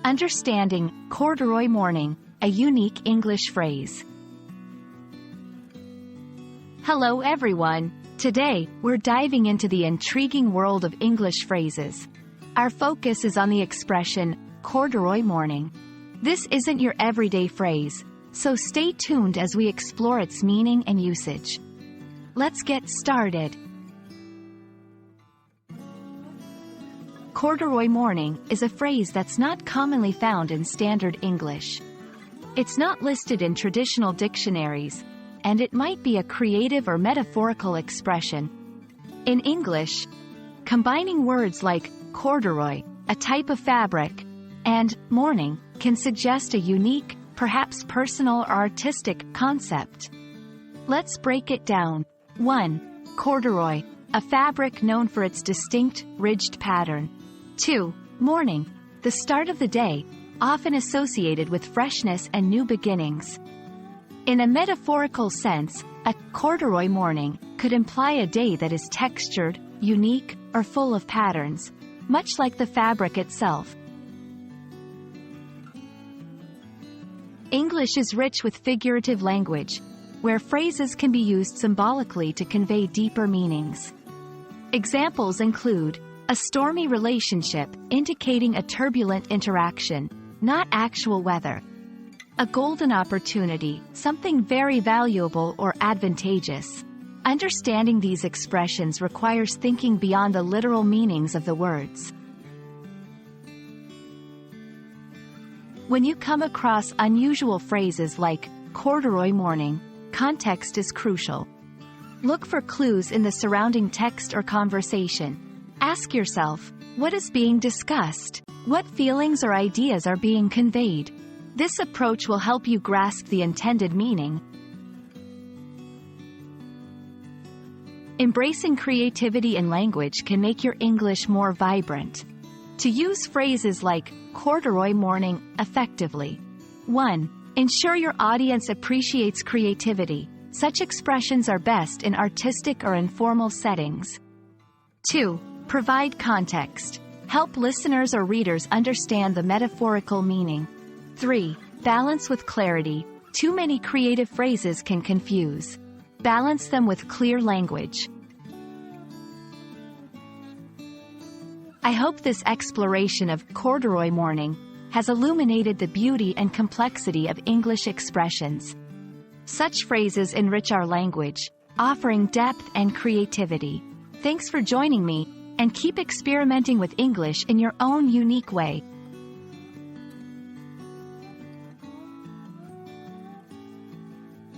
Understanding corduroy morning, a unique English phrase. Hello everyone. Today, we're diving into the intriguing world of English phrases. Our focus is on the expression, corduroy morning. This isn't your everyday phrase, so stay tuned as we explore its meaning and usage. Let's get started. Corduroy morning is a phrase that's not commonly found in standard English. It's not listed in traditional dictionaries, and it might be a creative or metaphorical expression. In English, combining words like corduroy, a type of fabric, and morning can suggest a unique, perhaps personal or artistic concept. Let's break it down. 1. Corduroy, a fabric known for its distinct, ridged pattern. 2. Morning, the start of the day, often associated with freshness and new beginnings. In a metaphorical sense, a corduroy morning could imply a day that is textured, unique, or full of patterns, much like the fabric itself. English is rich with figurative language, where phrases can be used symbolically to convey deeper meanings. Examples include a stormy relationship, indicating a turbulent interaction, not actual weather. A golden opportunity, something very valuable or advantageous. Understanding these expressions requires thinking beyond the literal meanings of the words. When you come across unusual phrases like corduroy morning, context is crucial. Look for clues in the surrounding text or conversation. Ask yourself, what is being discussed? What feelings or ideas are being conveyed? This approach will help you grasp the intended meaning. Embracing creativity in language can make your English more vibrant. To use phrases like corduroy morning effectively. 1. Ensure your audience appreciates creativity. Such expressions are best in artistic or informal settings. 2. Provide context. Help listeners or readers understand the metaphorical meaning. 3. Balance with clarity. Too many creative phrases can confuse. Balance them with clear language. I hope this exploration of corduroy morning has illuminated the beauty and complexity of English expressions. Such phrases enrich our language, offering depth and creativity. Thanks for joining me, and keep experimenting with English in your own unique way.